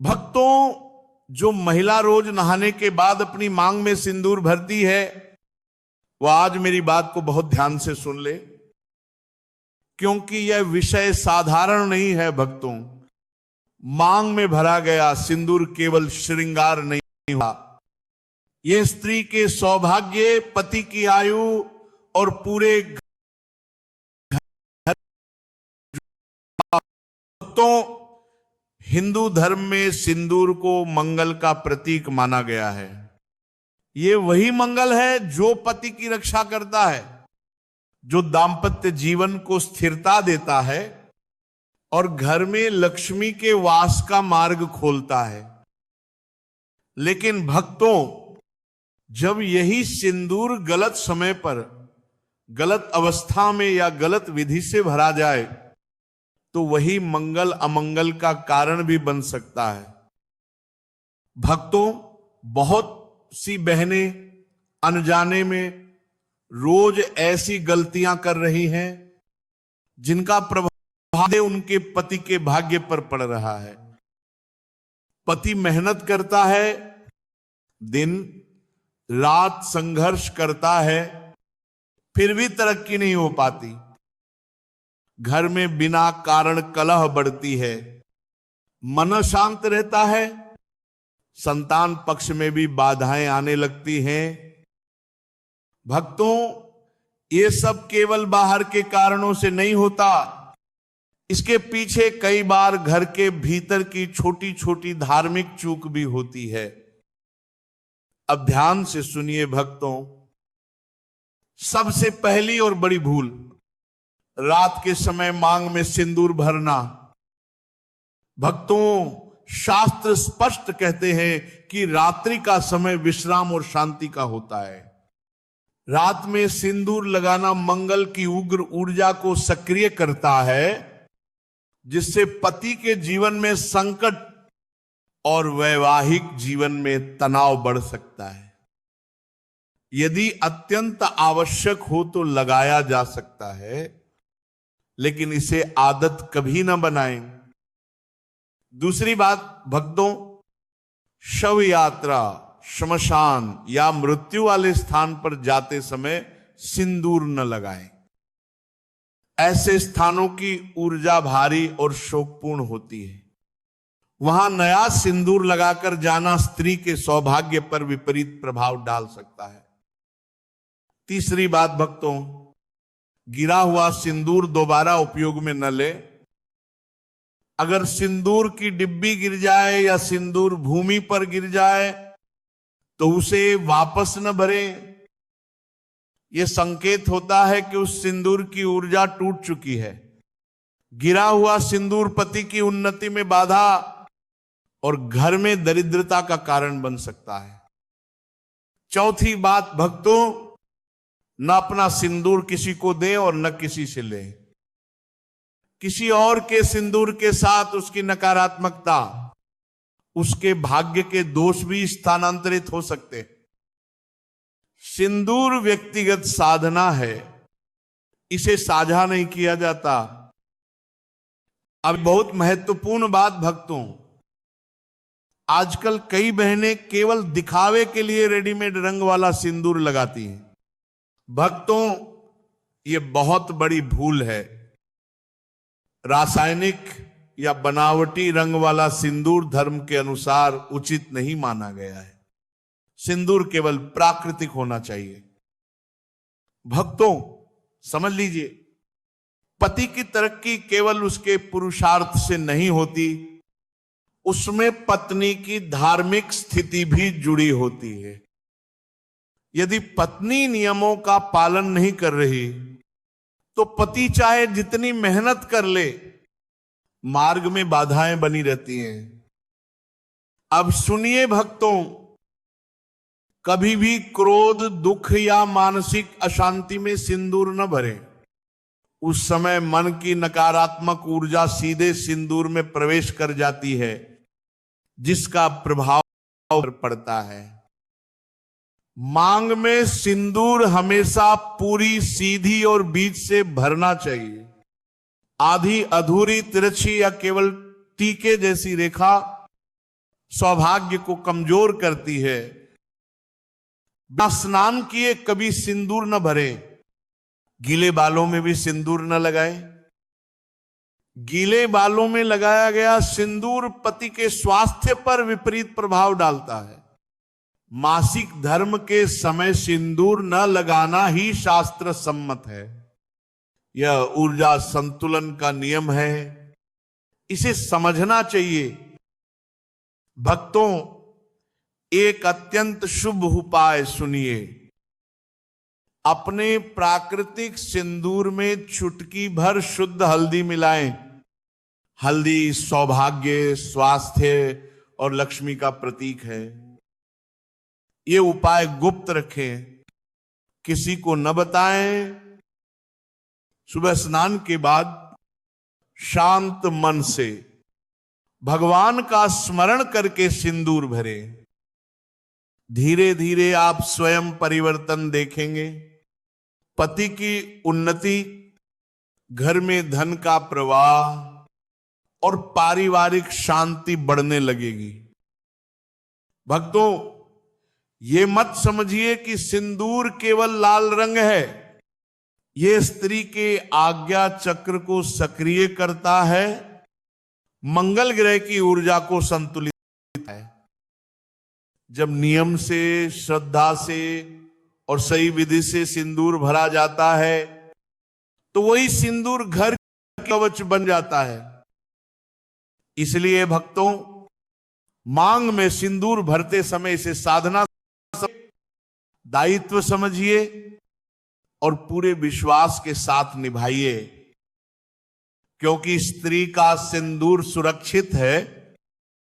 भक्तों, जो महिला रोज नहाने के बाद अपनी मांग में सिंदूर भरती है, वो आज मेरी बात को बहुत ध्यान से सुन ले, क्योंकि यह विषय साधारण नहीं है। भक्तों, मांग में भरा गया सिंदूर केवल श्रृंगार नहीं हुआ, यह स्त्री के सौभाग्य, पति की आयु और पूरे भक्तों, हिंदू धर्म में सिंदूर को मंगल का प्रतीक माना गया है। ये वही मंगल है जो पति की रक्षा करता है, जो दांपत्य जीवन को स्थिरता देता है और घर में लक्ष्मी के वास का मार्ग खोलता है। लेकिन भक्तों, जब यही सिंदूर गलत समय पर, गलत अवस्था में या गलत विधि से भरा जाए तो वही मंगल अमंगल का कारण भी बन सकता है। भक्तों, बहुत सी बहनें अनजाने में रोज ऐसी गलतियां कर रही हैं जिनका प्रभाव उनके पति के भाग्य पर पड़ रहा है। पति मेहनत करता है, दिन रात संघर्ष करता है, फिर भी तरक्की नहीं हो पाती। घर में बिना कारण कलह बढ़ती है, मन शांत रहता है, संतान पक्ष में भी बाधाएं आने लगती हैं। भक्तों, ये सब केवल बाहर के कारणों से नहीं होता, इसके पीछे कई बार घर के भीतर की छोटी छोटी धार्मिक चूक भी होती है। अब ध्यान से सुनिए भक्तों, सबसे पहली और बड़ी भूल, रात के समय मांग में सिंदूर भरना। भक्तों, शास्त्र स्पष्ट कहते हैं कि रात्रि का समय विश्राम और शांति का होता है। रात में सिंदूर लगाना मंगल की उग्र ऊर्जा को सक्रिय करता है, जिससे पति के जीवन में संकट और वैवाहिक जीवन में तनाव बढ़ सकता है। यदि अत्यंत आवश्यक हो तो लगाया जा सकता है, लेकिन इसे आदत कभी ना बनाएं। दूसरी बात भक्तों, शव यात्रा, श्मशान या मृत्यु वाले स्थान पर जाते समय सिंदूर न लगाएं। ऐसे स्थानों की ऊर्जा भारी और शोकपूर्ण होती है। वहां नया सिंदूर लगाकर जाना स्त्री के सौभाग्य पर विपरीत प्रभाव डाल सकता है। तीसरी बात भक्तों, गिरा हुआ सिंदूर दोबारा उपयोग में न ले। अगर सिंदूर की डिब्बी गिर जाए या सिंदूर भूमि पर गिर जाए तो उसे वापस न भरें। यह संकेत होता है कि उस सिंदूर की ऊर्जा टूट चुकी है। गिरा हुआ सिंदूर पति की उन्नति में बाधा और घर में दरिद्रता का कारण बन सकता है। चौथी बात भक्तों, न अपना सिंदूर किसी को दे और न किसी से ले। किसी और के सिंदूर के साथ उसकी नकारात्मकता, उसके भाग्य के दोष भी स्थानांतरित हो सकते। सिंदूर व्यक्तिगत साधना है, इसे साझा नहीं किया जाता। अब बहुत महत्वपूर्ण बात भक्तों, आजकल कई बहनें केवल दिखावे के लिए रेडीमेड रंग वाला सिंदूर लगाती हैं। भक्तों, ये बहुत बड़ी भूल है। रासायनिक या बनावटी रंग वाला सिंदूर धर्म के अनुसार उचित नहीं माना गया है। सिंदूर केवल प्राकृतिक होना चाहिए। भक्तों, समझ लीजिए, पति की तरक्की केवल उसके पुरुषार्थ से नहीं होती, उसमें पत्नी की धार्मिक स्थिति भी जुड़ी होती है। यदि पत्नी नियमों का पालन नहीं कर रही तो पति चाहे जितनी मेहनत कर ले, मार्ग में बाधाएं बनी रहती हैं। अब सुनिए भक्तों, कभी भी क्रोध, दुख या मानसिक अशांति में सिंदूर न भरें। उस समय मन की नकारात्मक ऊर्जा सीधे सिंदूर में प्रवेश कर जाती है, जिसका प्रभाव पड़ता है। मांग में सिंदूर हमेशा पूरी, सीधी और बीच से भरना चाहिए। आधी, अधूरी, तिरछी या केवल टीके जैसी रेखा सौभाग्य को कमजोर करती है। बिना स्नान किए कभी सिंदूर न भरे, गीले बालों में भी सिंदूर न लगाए। गीले बालों में लगाया गया सिंदूर पति के स्वास्थ्य पर विपरीत प्रभाव डालता है। मासिक धर्म के समय सिंदूर न लगाना ही शास्त्र सम्मत है। यह ऊर्जा संतुलन का नियम है, इसे समझना चाहिए। भक्तों, एक अत्यंत शुभ उपाय सुनिए। अपने प्राकृतिक सिंदूर में चुटकी भर शुद्ध हल्दी मिलाएं। हल्दी सौभाग्य, स्वास्थ्य और लक्ष्मी का प्रतीक है। ये उपाय गुप्त रखें, किसी को न बताएं। सुबह स्नान के बाद शांत मन से भगवान का स्मरण करके सिंदूर भरें। धीरे धीरे आप स्वयं परिवर्तन देखेंगे। पति की उन्नति, घर में धन का प्रवाह और पारिवारिक शांति बढ़ने लगेगी। भक्तों, ये मत समझिए कि सिंदूर केवल लाल रंग है। ये स्त्री के आज्ञा चक्र को सक्रिय करता है, मंगल ग्रह की ऊर्जा को संतुलित है। जब नियम से, श्रद्धा से और सही विधि से सिंदूर भरा जाता है तो वही सिंदूर घर का कवच बन जाता है। इसलिए भक्तों, मांग में सिंदूर भरते समय इसे साधना, दायित्व समझिए और पूरे विश्वास के साथ निभाइए, क्योंकि स्त्री का सिंदूर सुरक्षित है